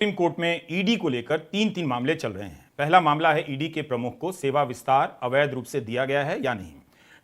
Supreme court में ED को लेकर तीन मामले चल रहे हैं। पहला मामला है ईडी के प्रमुख को सेवा विस्तार अवैध रूप से दिया गया है या नहीं।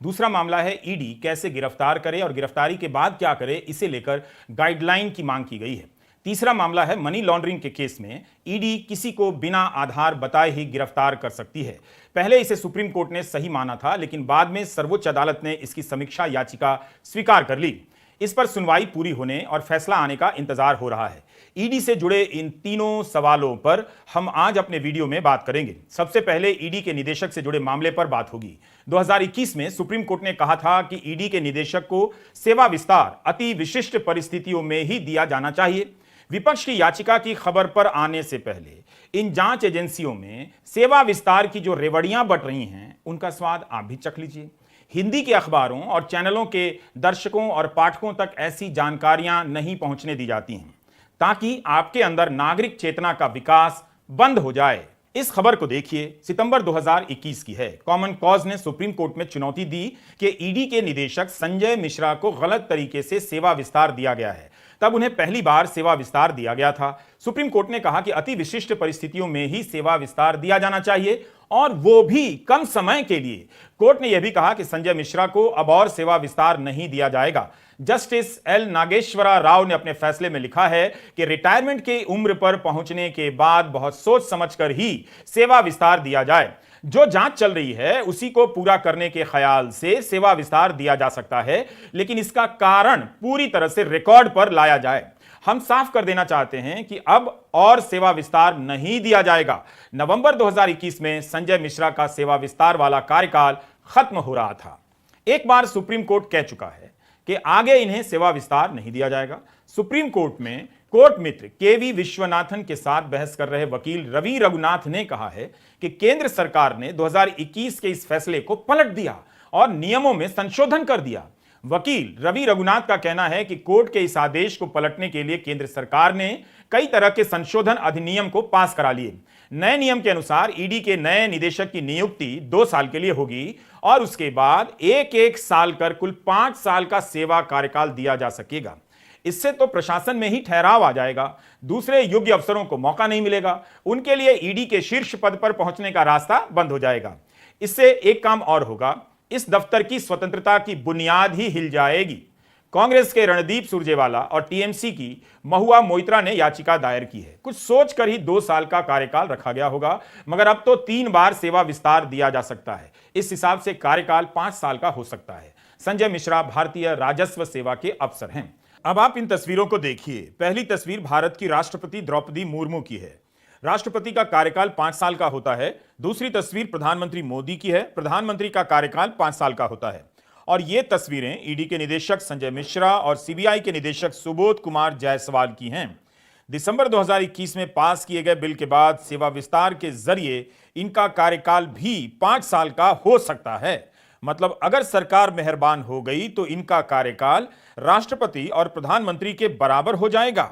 दूसरा मामला है ईडी कैसे गिरफ्तार करे और गिरफ्तारी के बाद क्या करे, इसे लेकर गाइडलाइन की मांग की गई है। तीसरा मामला है मनी लॉन्ड्रिंग के केस में ईडी किसी को बिना आधार बताए ही गिरफ्तार कर सकती है। पहले इसे सुप्रीम कोर्ट ने सही माना था, लेकिन बाद में सर्वोच्च अदालत ने इसकी समीक्षा याचिका स्वीकार कर ली। इस पर सुनवाई पूरी होने और फैसला आने का इंतजार हो रहा है। ईडी से जुड़े इन तीनों सवालों पर हम आज अपने वीडियो में बात करेंगे। सबसे पहले ईडी के निदेशक से जुड़े मामले पर बात होगी। 2021 में सुप्रीम कोर्ट ने कहा था कि ईडी के निदेशक को सेवा विस्तार अति विशिष्ट परिस्थितियों में ही दिया जाना चाहिए। विपक्ष की याचिका की खबर पर आने से पहले इन जांच एजेंसियों में सेवा विस्तार की जो रेवड़ियां बट रही हैं, उनका स्वाद आप भी चख लीजिए। हिंदी के अखबारों और चैनलों के दर्शकों और पाठकों तक ऐसी जानकारियां नहीं पहुंचने दी जाती हैं, ताकि आपके अंदर नागरिक चेतना का विकास बंद हो जाए। इस खबर को देखिए, सितंबर 2021 की है। कॉमन कॉज ने सुप्रीम कोर्ट में चुनौती दी कि ईडी के निदेशक संजय मिश्रा को गलत तरीके से सेवा विस्तार दिया गया है। तब उन्हें पहली बार सेवा विस्तार दिया गया था। सुप्रीम कोर्ट ने कहा कि अति विशिष्ट परिस्थितियों में ही सेवा विस्तार दिया जाना चाहिए, और वो भी कम समय के लिए। कोर्ट ने यह भी कहा कि संजय मिश्रा को अब और सेवा विस्तार नहीं दिया जाएगा। जस्टिस एल नागेश्वरा राव ने अपने फैसले में लिखा है कि रिटायरमेंट की उम्र पर पहुंचने के बाद बहुत सोच समझकर ही सेवा विस्तार दिया जाए। जो जांच चल रही है उसी को पूरा करने के ख्याल से सेवा विस्तार दिया जा सकता है, लेकिन इसका कारण पूरी तरह से रिकॉर्ड पर लाया जाए। हम साफ कर देना चाहते हैं कि अब और सेवा विस्तार नहीं दिया जाएगा। नवंबर 2021 में संजय मिश्रा का सेवा विस्तार वाला कार्यकाल खत्म हो रहा था। एक बार सुप्रीम कोर्ट कह चुका है कि आगे इन्हें सेवा विस्तार नहीं दिया जाएगा। सुप्रीम कोर्ट में कोर्ट मित्र केवी विश्वनाथन के साथ बहस कर रहे वकील रवि रघुनाथ ने कहा है कि केंद्र सरकार ने 2021 के इस फैसले को पलट दिया और नियमों में संशोधन कर दिया। वकील रवि रघुनाथ का कहना है कि कोर्ट के इस आदेश को पलटने के लिए केंद्र सरकार ने कई तरह के संशोधन अधिनियम को पास करा लिए। नए नियम के अनुसार ईडी के नए निदेशक की नियुक्ति 2 साल के लिए होगी और उसके बाद एक साल कर कुल 5 साल का सेवा कार्यकाल दिया जा सकेगा। इससे तो प्रशासन में ही ठहराव आ जाएगा, दूसरे योग्य अफसरों को मौका नहीं मिलेगा, उनके लिए ईडी के शीर्ष पद पर पहुंचने का रास्ता बंद हो जाएगा। इससे एक काम और होगा, इस दफ्तर की स्वतंत्रता की बुनियाद ही हिल जाएगी। कांग्रेस के रणदीप सुरजेवाला और टीएमसी की महुआ मोइत्रा ने याचिका दायर की है। कुछ सोचकर ही 2 साल का कार्यकाल रखा गया होगा, मगर अब तो 3 बार सेवा विस्तार दिया जा सकता है। इस हिसाब से कार्यकाल 5 साल का हो सकता है। संजय मिश्रा भारतीय राजस्व सेवा के अफसर हैं। अब आप इन तस्वीरों को देखिए। पहली तस्वीर भारत की राष्ट्रपति द्रौपदी मुर्मू की है। राष्ट्रपति का कार्यकाल 5 साल का होता है। दूसरी तस्वीर प्रधानमंत्री मोदी की है। प्रधानमंत्री का कार्यकाल 5 साल का होता है। और ये तस्वीरें ईडी के निदेशक संजय मिश्रा और सीबीआई के निदेशक सुबोध कुमार जायसवाल की हैं। दिसंबर 2021 में पास किए गए बिल के बाद सेवा विस्तार के जरिए इनका कार्यकाल भी 5 साल का हो सकता है। मतलब अगर सरकार मेहरबान हो गई तो इनका कार्यकाल राष्ट्रपति और प्रधानमंत्री के बराबर हो जाएगा।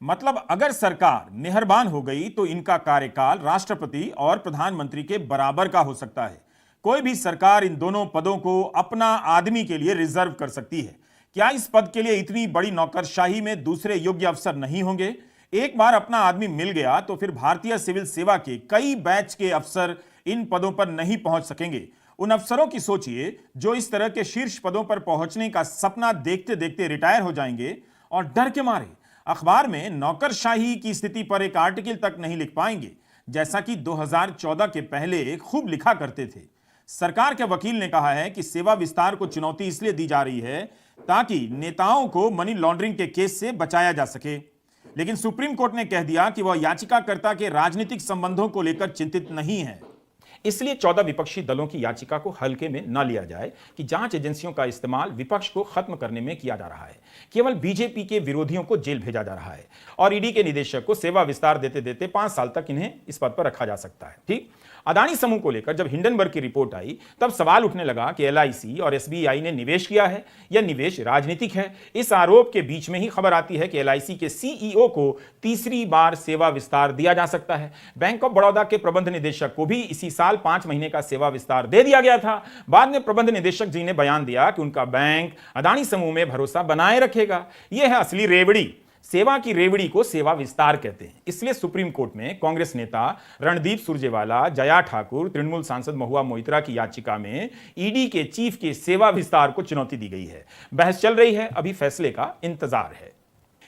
मतलब अगर सरकार मेहरबान हो गई तो इनका कार्यकाल राष्ट्रपति और प्रधानमंत्री के बराबर का हो सकता है। कोई भी सरकार इन दोनों पदों को अपना आदमी के लिए रिजर्व कर सकती है। क्या इस पद के लिए इतनी बड़ी नौकरशाही में दूसरे योग्य अफसर नहीं होंगे? एक बार अपना आदमी मिल गया तो फिर भारतीय सिविल सेवा के कई बैच के अफसर इन पदों पर नहीं पहुंच सकेंगे। उन अफसरों की सोचिए जो इस तरह के शीर्ष पदों पर पहुंचने का सपना देखते देखते रिटायर हो जाएंगे और डर के मारे अखबार में नौकरशाही की स्थिति पर एक आर्टिकल तक नहीं लिख पाएंगे, जैसा कि 2014 के पहले खूब लिखा करते थे। सरकार के वकील ने कहा है कि सेवा विस्तार को चुनौती इसलिए दी जा रही है ताकि नेताओं को मनी लॉन्ड्रिंग के केस से बचाया जा सके। लेकिन सुप्रीम कोर्ट ने कह दिया कि वह याचिकाकर्ता के राजनीतिक संबंधों को लेकर चिंतित नहीं है। इसलिए 14 विपक्षी दलों की याचिका को हल्के में न लिया जाए कि जांच एजेंसियों का इस्तेमाल विपक्ष को खत्म करने में किया जा रहा है। केवल बीजेपी के विरोधियों को जेल भेजा जा रहा है और ईडी के निदेशक को सेवा विस्तार देते देते 5 साल तक इन्हें इस पद पर रखा जा सकता है। ठीक, अदानी समूह को लेकर जब हिंडनबर्ग की रिपोर्ट आई तब सवाल उठने लगा कि एलआईसी और एसबीआई ने निवेश किया है या निवेश राजनीतिक है। इस आरोप के बीच में ही खबर आती है कि एलआईसी के सीईओ को तीसरी बार सेवा विस्तार दिया जा सकता है। बैंक ऑफ बड़ौदा के प्रबंध निदेशक को भी इसी साल 5 महीने का सेवा विस्तार दे दिया गया था। बाद में प्रबंध निदेशक जी ने बयान दिया कि उनका बैंक अदानी समूह में भरोसा बनाए रखेगा। यह है असली रेवड़ी। सेवा की रेवड़ी को सेवा विस्तार कहते हैं। इसलिए सुप्रीम कोर्ट में कांग्रेस नेता रणदीप सुरजेवाला, जया ठाकुर, तृणमूल सांसद महुआ मोइत्रा की याचिका में ईडी के चीफ के सेवा विस्तार को चुनौती दी गई है। बहस चल रही है, अभी फैसले का इंतजार है।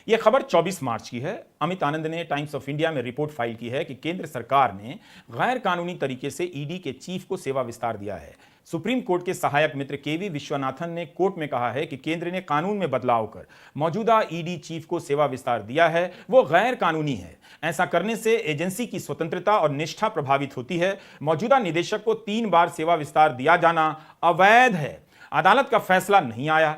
यह खबर 24 मार्च की है। अमित आनंद ने टाइम्स ऑफ इंडिया में रिपोर्ट फाइल की है कि केंद्र सरकार ने गैर कानूनी तरीके से ईडी के चीफ को सेवा विस्तार दिया है। सुप्रीम कोर्ट के सहायक मित्र केवी विश्वनाथन ने कोर्ट में कहा है कि केंद्र ने कानून में बदलाव कर मौजूदा ईडी चीफ को सेवा विस्तार दिया है, वो गैर कानूनी है। ऐसा करने से एजेंसी की स्वतंत्रता और निष्ठा प्रभावित होती है। मौजूदा निदेशक को 3 बार सेवा विस्तार दिया जाना अवैध है। अदालत का फैसला नहीं आया,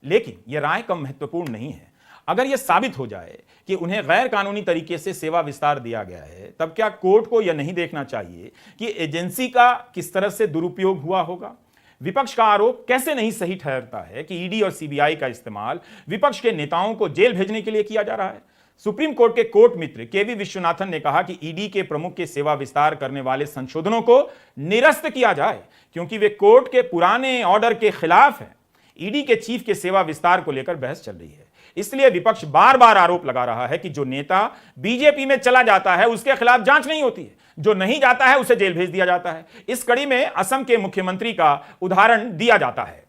लेकिन यह राय कम महत्वपूर्ण नहीं है। अगर यह साबित हो जाए कि उन्हें गैर कानूनी तरीके से सेवा विस्तार दिया गया है, तब क्या कोर्ट को यह नहीं देखना चाहिए कि एजेंसी का किस तरह से दुरुपयोग हुआ होगा? विपक्ष का आरोप कैसे नहीं सही ठहरता है कि ईडी और सीबीआई का इस्तेमाल विपक्ष के नेताओं को जेल भेजने के लिए किया जा रहा है। सुप्रीम कोर्ट के कोर्ट मित्र केवी विश्वनाथन ने कहा कि ईडी के प्रमुख के सेवा विस्तार करने वाले संशोधनों को निरस्त किया जाए, क्योंकि वे कोर्ट के पुराने ऑर्डर के खिलाफ हैं। ईडी के चीफ के सेवा विस्तार को लेकर बहस चल रही है। इसलिए विपक्ष बार बार आरोप लगा रहा है कि जो नेता बीजेपी में चला जाता है उसके खिलाफ जांच नहीं होती है, जो नहीं जाता है उसे जेल भेज दिया जाता है। इस कड़ी में असम के मुख्यमंत्री का उदाहरण दिया जाता है।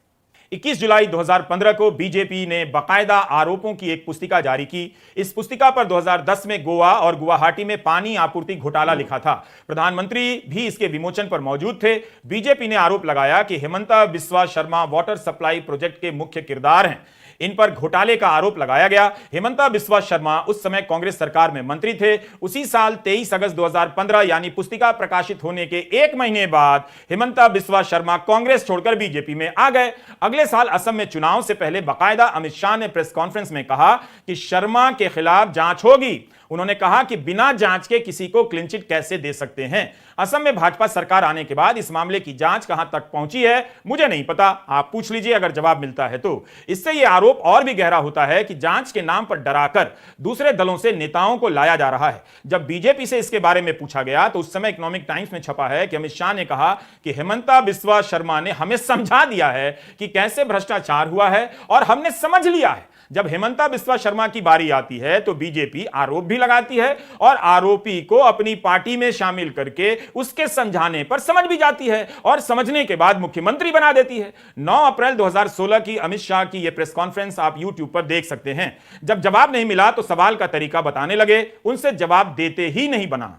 21 जुलाई 2015 को बीजेपी ने बाकायदा आरोपों की एक पुस्तिका जारी की। इस पुस्तिका पर 2010 में गोवा और गुवाहाटी में पानी आपूर्ति घोटाला लिखा था। प्रधानमंत्री भी इसके विमोचन पर मौजूद थे। बीजेपी ने आरोप लगाया कि Himanta Biswa Sarma water supply project के मुख्य किरदार हैं। इन पर घोटाले का आरोप लगाया गया। हेमंता बिस्वा शर्मा उस समय कांग्रेस सरकार में मंत्री थे। उसी साल 23 अगस्त 2015 यानी पुस्तिका प्रकाशित होने के 1 महीने बाद हेमंता बिस्वा शर्मा कांग्रेस छोड़कर बीजेपी में आ गए। अगले साल असम में चुनाव से पहले बाकायदा अमित शाह ने प्रेस कॉन्फ्रेंस में कहा कि शर्मा के खिलाफ जांच होगी। उन्होंने कहा कि बिना जांच के किसी को क्लीन चिट कैसे दे सकते हैं। असम में भाजपा सरकार आने के बाद इस मामले की जांच कहां तक पहुंची है मुझे नहीं पता, आप पूछ लीजिए अगर जवाब मिलता है तो। इससे यह आरोप और भी गहरा होता है कि जांच के नाम पर डराकर दूसरे दलों से नेताओं को लाया जा रहा है। जब बीजेपी से इसके बारे में पूछा गया तो उस समय इकोनॉमिक टाइम्स में छपा है कि अमित शाह ने कहा कि हेमंता बिस्वा शर्मा ने हमें समझा दिया है कि कैसे भ्रष्टाचार हुआ है और हमने समझ लिया है। जब हेमंता बिस्वा शर्मा की बारी आती है तो बीजेपी आरोप भी लगाती है और आरोपी को अपनी पार्टी में शामिल करके उसके समझाने पर समझ भी जाती है और समझने के बाद मुख्यमंत्री बना देती है। 9 अप्रैल 2016 की अमित शाह की यह प्रेस कॉन्फ्रेंस आप यूट्यूब पर देख सकते हैं। जब जवाब नहीं मिला तो सवाल का तरीका बताने लगे, उनसे जवाब देते ही नहीं बना।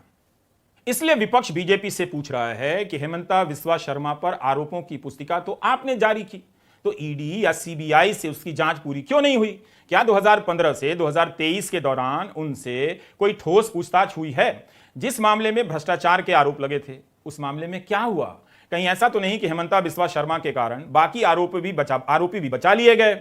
इसलिए विपक्ष बीजेपी से पूछ रहा है कि हेमंता बिस्वा शर्मा पर आरोपों की पुस्तिका तो आपने जारी की, तो ईडी या सीबीआई से उसकी जांच पूरी क्यों नहीं हुई? क्या 2015 से 2023 के दौरान उनसे कोई ठोस पूछताछ हुई है? जिस मामले में भ्रष्टाचार के आरोप लगे थे उस मामले में क्या हुआ? कहीं ऐसा तो नहीं कि हेमंता बिस्वा शर्मा के कारण बाकी आरोपी भी बचा लिए गए?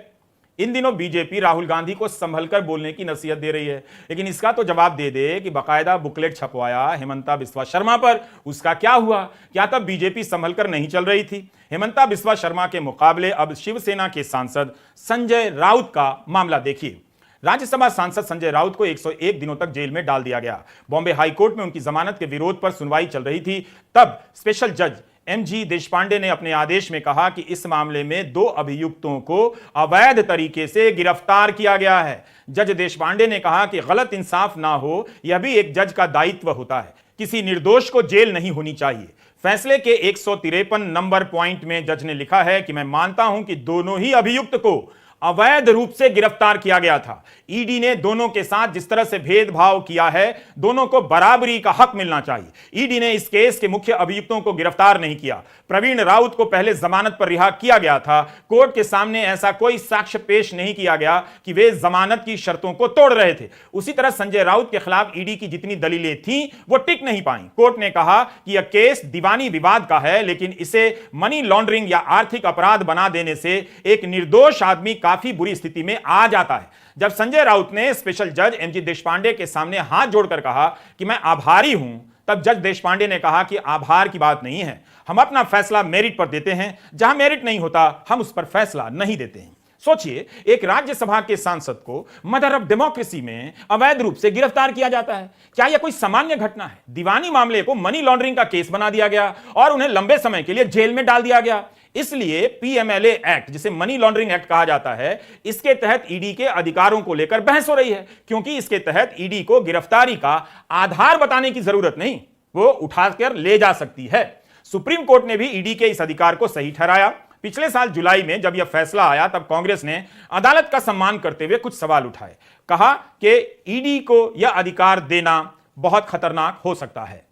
इन दिनों बीजेपी राहुल गांधी को संभलकर बोलने की नसीहत दे रही है, लेकिन इसका तो जवाब दे दे कि बाकायदा बुकलेट छपवाया हेमंता बिस्वा शर्मा पर, उसका क्या हुआ? क्या तब बीजेपी संभलकर नहीं चल रही थी? हेमंता बिस्वा शर्मा के मुकाबले अब शिवसेना के सांसद संजय राउत का मामला देखिए। राज्यसभा सांसद संजय राउत को 101 दिनों तक जेल में डाल दिया गया। बॉम्बे हाईकोर्ट में उनकी जमानत के विरोध पर सुनवाई चल रही थी। तब स्पेशल जज एमजी देशपांडे ने अपने आदेश में कहा कि इस मामले में 2 अभियुक्तों को अवैध तरीके से गिरफ्तार किया गया है। जज देशपांडे ने कहा कि गलत इंसाफ ना हो, यह भी एक जज का दायित्व होता है। किसी निर्दोष को जेल नहीं होनी चाहिए। फैसले के 153 नंबर पॉइंट में जज ने लिखा है कि मैं मानता हूं कि दोनों ही अभियुक्त को अवैध रूप से गिरफ्तार किया गया था। ईडी ने दोनों के साथ जिस तरह से भेदभाव किया है, दोनों को बराबरी का हक मिलना चाहिए। ईडी ने इस केस के मुख्य अभियुक्तों को गिरफ्तार नहीं किया। प्रवीण राउत को पहले जमानत पर रिहा किया गया था। कोर्ट के सामने ऐसा कोई साक्ष्य पेश नहीं किया गया कि वे जमानत की शर्तों को तोड़ रहे थे। उसी तरह संजय राउत के खिलाफ ईडी की जितनी दलीलें थीं वो टिक नहीं पाई। कोर्ट ने कहा कि यह केस दीवानी विवाद का है, लेकिन इसे मनी लॉन्ड्रिंग या आर्थिक अपराध बना देने से एक निर्दोष आदमी काफी बुरी स्थिति में आ जाता है। जब संजय राउत ने स्पेशल जज एमजी देशपांडे के सामने हाथ जोड़कर कहा कि मैं आभारी हूं, तब जज देशपांडे ने कहा कि आभार की बात नहीं है, हम अपना फैसला मेरिट पर देते हैं, जहां मेरिट नहीं होता हम उस पर फैसला नहीं देते हैं। सोचिए, एक राज्यसभा के सांसद को मदर ऑफ डेमोक्रेसी में अवैध रूप से गिरफ्तार किया जाता है। क्या यह कोई सामान्य घटना है? दीवानी मामले को मनी लॉन्ड्रिंग का केस बना दिया गया और उन्हें लंबे समय के लिए जेल में डाल दिया गया। इसलिए पीएमएलए एक्ट, जिसे मनी लॉन्ड्रिंग एक्ट कहा जाता है, इसके तहत ईडी के अधिकारों को लेकर बहस हो रही है, क्योंकि इसके तहत ईडी को गिरफ्तारी का आधार बताने की जरूरत नहीं, वो उठाकर ले जा सकती है। सुप्रीम कोर्ट ने भी ईडी के इस अधिकार को सही ठहराया। पिछले साल जुलाई में जब यह फैसला आया, तब कांग्रेस ने अदालत का सम्मान करते हुए कुछ सवाल उठाए। कहा कि ईडी को यह अधिकार देना बहुत खतरनाक हो सकता है।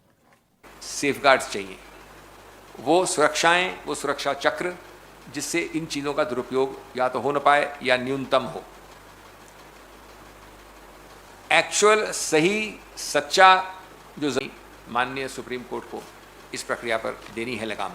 सेफगार्ड्स चाहिए, वो सुरक्षाएं, वो सुरक्षा चक्र जिससे इन चीजों का दुरुपयोग या तो हो न पाए या न्यूनतम हो। एक्चुअल सही सच्चा जो माननीय सुप्रीम कोर्ट को इस प्रक्रिया पर देनी है लगाम।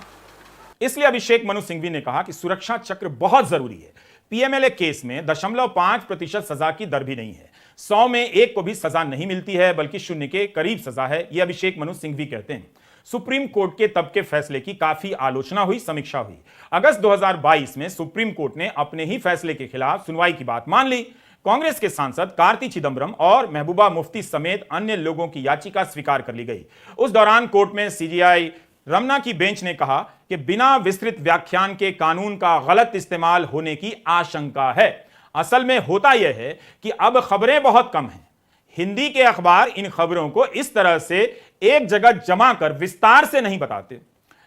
इसलिए अभिषेक मनु सिंघवी ने कहा कि सुरक्षा चक्र बहुत जरूरी है। पीएमएलए केस में 0.5% सजा की दर भी नहीं है। 100 में 1 को भी सजा नहीं मिलती है, बल्कि 0 के करीब सजा है, यह अभिषेक मनु सिंघवी कहते हैं। सुप्रीम कोर्ट के तब के फैसले की काफी आलोचना हुई, समीक्षा हुई। अगस्त 2022 में सुप्रीम कोर्ट ने अपने ही फैसले के खिलाफ सुनवाई की बात मान ली। कांग्रेस के सांसद कार्ति चिदंबरम और महबूबा मुफ्ती समेत अन्य लोगों की याचिका स्वीकार कर ली गई। उस दौरान कोर्ट में सीजेआई रमना की बेंच ने कहा कि बिना विस्तृत व्याख्यान के कानून का गलत इस्तेमाल होने की आशंका है। असल में होता यह है कि अब खबरें बहुत कम हैं। हिंदी के अखबार इन खबरों को इस तरह से एक जगह जमा कर विस्तार से नहीं बताते।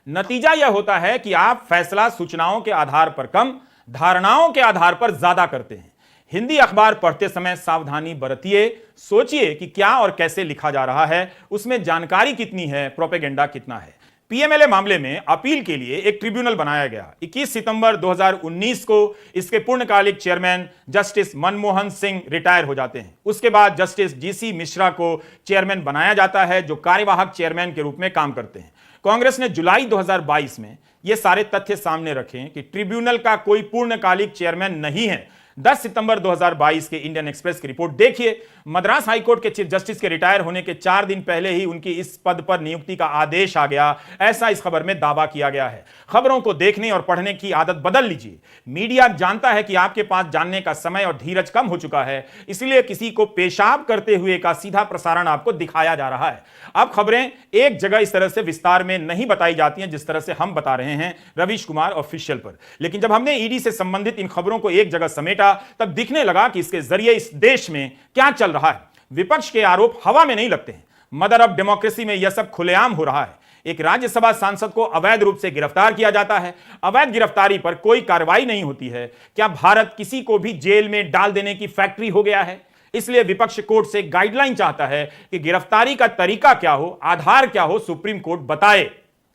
नतीजा यह होता है कि आप फैसला सूचनाओं के आधार पर कम, धारणाओं के आधार पर ज्यादा करते हैं। हिंदी अखबार पढ़ते समय सावधानी बरतिए, सोचिए कि क्या और कैसे लिखा जा रहा है, उसमें जानकारी कितनी है, प्रोपेगेंडा कितना है। पीएमएलए मामले में अपील के लिए एक ट्रिब्यूनल बनाया गया। 21 सितंबर 2019 को इसके पूर्णकालिक chairman justice Manmohan Singh retire हो जाते हैं। उसके बाद जस्टिस जीसी मिश्रा को चेयरमैन बनाया जाता है, जो कार्यवाहक चेयरमैन के रूप में काम करते हैं। कांग्रेस ने जुलाई 2022 में ये सारे तथ्य सामने रखे कि ट्रिब्यूनल का कोई पूर्णकालिक चेयरमैन नहीं है। 10 सितंबर 2022 के इंडियन एक्सप्रेस की रिपोर्ट देखिए। मद्रास हाईकोर्ट के चीफ जस्टिस के रिटायर होने के 4 दिन पहले ही उनकी इस पद पर नियुक्ति का आदेश आ गया, ऐसा इस खबर में दावा किया गया है। खबरों को देखने और पढ़ने की आदत बदल लीजिए। मीडिया जानता है कि आपके पास जानने का समय और धीरज कम हो चुका है, इसलिए किसी को पेशाब करते हुए का सीधा प्रसारण आपको दिखाया जा रहा है। अब खबरें एक जगह इस तरह से विस्तार में नहीं बताई जाती हैं जिस तरह से हम बता रहे हैं रवीश कुमार ऑफिशियल पर। लेकिन जब हमने ईडी से संबंधित इन खबरों को एक जगह समेटा, तब दिखने लगा कि इसके जरिए इस देश में क्या चल रहा है। विपक्ष के आरोप हवा में नहीं लगते हैं। मदर ऑफ डेमोक्रेसी में यह सब खुलेआम हो रहा है। एक राज्यसभा सांसद को अवैध रूप से गिरफ्तार किया जाता है, अवैध गिरफ्तारी पर कोई कार्रवाई नहीं होती है। क्या भारत किसी को भी जेल में डाल देने की फैक्ट्री हो गया है? इसलिए विपक्ष कोर्ट से गाइडलाइन चाहता है कि गिरफ्तारी का तरीका क्या हो, आधार क्या हो, सुप्रीम कोर्ट बताए।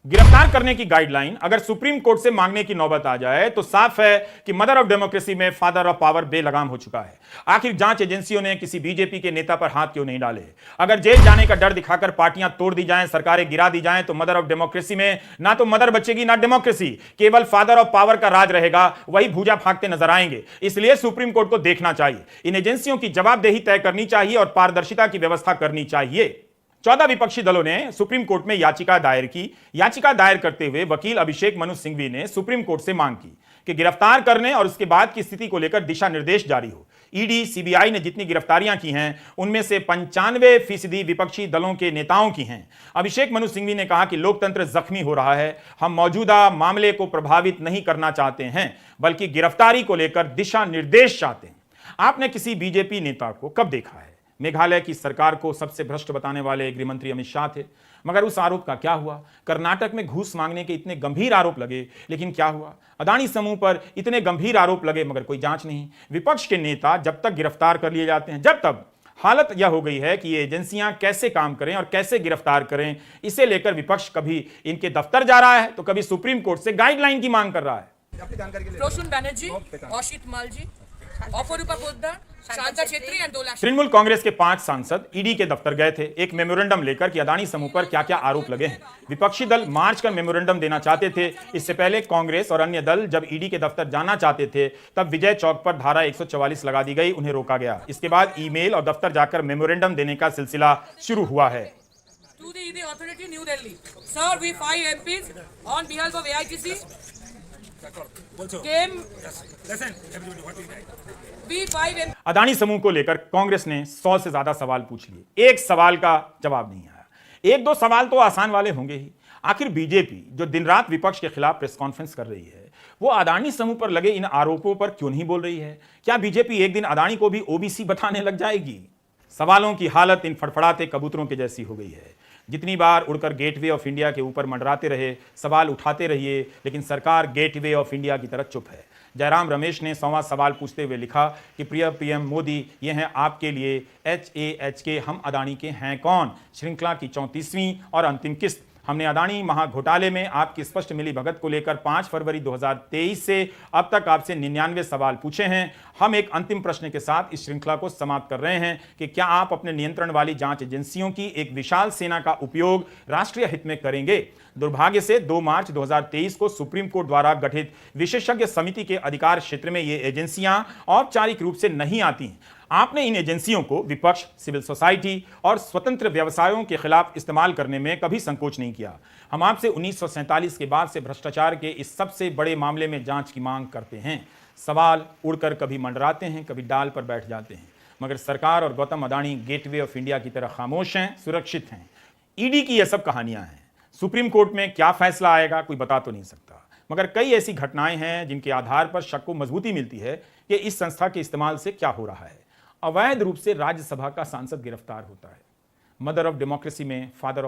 गिरफ्तार करने की गाइडलाइन अगर सुप्रीम कोर्ट से मांगने की नौबत आ जाए तो साफ है कि मदर ऑफ डेमोक्रेसी में फादर ऑफ पावर बेलगाम हो चुका है। आखिर जांच एजेंसियों ने किसी बीजेपी के नेता पर हाथ क्यों नहीं डाले? अगर जेल जाने का डर दिखाकर पार्टियां तोड़ दी जाएं, सरकारें गिरा दी जाएं, तो मदर ऑफ डेमोक्रेसी में ना तो मदर बचेगी ना डेमोक्रेसी, केवल फादर ऑफ पावर का राज रहेगा, वही भूजा फांकते नजर आएंगे। इसलिए सुप्रीम कोर्ट को देखना चाहिए, इन एजेंसियों की जवाबदेही तय करनी चाहिए और पारदर्शिता की व्यवस्था करनी चाहिए। 14 विपक्षी दलों ने सुप्रीम कोर्ट में याचिका दायर की। याचिका दायर करते हुए वकील अभिषेक मनु सिंघवी ने सुप्रीम कोर्ट से मांग की कि गिरफ्तार करने और उसके बाद की स्थिति को लेकर दिशा निर्देश जारी हो। ईडी, सीबीआई ने जितनी गिरफ्तारियां की हैं, उनमें से 95% विपक्षी दलों के नेताओं की हैं। अभिषेक मनु सिंघवी ने कहा कि लोकतंत्र जख्मी हो रहा है। हम मौजूदा मामले को प्रभावित नहीं करना चाहते हैं, बल्कि गिरफ्तारी को लेकर दिशा निर्देश चाहते हैं। आपने किसी बीजेपी नेता को कब देखा है? मेघालय की सरकार को सबसे भ्रष्ट बताने वाले गृहमंत्री अमित शाह थे, मगर उस आरोप का क्या हुआ? कर्नाटक में घूस मांगने के इतने गंभीर आरोप लगे, लेकिन क्या हुआ? अदानी समूह पर इतने गंभीर आरोप लगे, मगर कोई जांच नहीं। विपक्ष के नेता जब तक गिरफ्तार कर लिए जाते हैं, जब तक हालत यह हो गई है कि ये एजेंसियां कैसे काम करें और कैसे गिरफ्तार करें, इसे लेकर विपक्ष कभी इनके दफ्तर जा रहा है तो कभी सुप्रीम कोर्ट से गाइडलाइन की मांग कर रहा है। प्रोशुन बैनर्जी, अशित मालजी, अपरूपा पोद्दार, शांता छेत्री एंड 2 लाख। तृणमूल कांग्रेस के 5 सांसद ईडी के दफ्तर गए थे एक मेमोरेंडम लेकर कि अदानी समूह पर क्या क्या आरोप लगे हैं। विपक्षी दल मार्च कर मेमोरेंडम देना चाहते थे। इससे पहले कांग्रेस और अन्य दल जब ईडी के दफ्तर जाना चाहते थे, तब विजय चौक पर धारा 144 लगा दी गई, उन्हें रोका गया। इसके बाद ईमेल और दफ्तर जाकर मेमोरेंडम देने का सिलसिला शुरू हुआ है। To the ED authority, New Delhi. Sir, we 5 MPs on behalf of AITC came. We 5 MPs. Adani समूह को लेकर कांग्रेस ने 100 से ज्यादा सवाल पूछ लिए, एक सवाल का जवाब नहीं आया। 1-2 सवाल तो आसान वाले होंगे ही। आखिर बीजेपी जो दिन रात विपक्ष के खिलाफ प्रेस कॉन्फ्रेंस कर रही है, वो अदानी समूह पर लगे इन आरोपों पर क्यों नहीं बोल रही है? क्या बीजेपी एक दिन अदानी को भी ओबीसी बताने लग जाएगी? सवालों की हालत इन फड़फड़ाते कबूतरों के जैसी हो गई है। जितनी बार उड़कर गेटवे ऑफ इंडिया के ऊपर मंडराते रहे, सवाल उठाते रहिए, लेकिन सरकार गेटवे ऑफ इंडिया की तरह चुप है। जयराम रमेश ने 100वां सवाल पूछते हुए लिखा कि प्रिय पीएम मोदी, ये हैं आपके लिए HAHK, हम अदानी के हैं कौन? श्रृंखला की 34वीं और अंतिम किस्त। हमने अदानी महाघोटाले में आपकी स्पष्ट मिलीभगत को लेकर 5 फरवरी 2023 से अब तक आपसे 99 सवाल पूछे हैं। हम एक अंतिम प्रश्न के साथ इस श्रृंखला को समाप्त कर रहे हैं कि क्या आप अपने नियंत्रण वाली जांच एजेंसियों की एक विशाल सेना का उपयोग राष्ट्रीय हित में करेंगे? दुर्भाग्य से 2 मार्च 2023 को सुप्रीम कोर्ट द्वारा गठित विशेषज्ञ समिति के अधिकार क्षेत्र में ये एजेंसियां औपचारिक रूप से नहीं आती। आपने इन एजेंसियों को विपक्ष, सिविल सोसाइटी और स्वतंत्र व्यवसायों के खिलाफ इस्तेमाल करने में कभी संकोच नहीं किया। हम आपसे 1947 के बाद से भ्रष्टाचार के इस सबसे बड़े मामले में जांच की मांग करते हैं। सवाल उड़कर कभी मंडराते हैं, कभी डाल पर बैठ जाते हैं, मगर सरकार और Gautam Adani gateway of India की तरह खामोश हैं, सुरक्षित हैं। ईडी की यह सब कहानियां हैं। सुप्रीम कोर्ट में क्या फैसला आएगा कोई बता तो नहीं सकता, मगर कई ऐसी घटनाएं हैं जिनके आधार पर शक को मजबूती मिलती है कि इस संस्था के इस्तेमाल से क्या हो रहा है। अवैध रूप से राज्यसभा का सांसद गिरफ्तार होता है। मदर ऑफ डेमोक्रेसी में फादर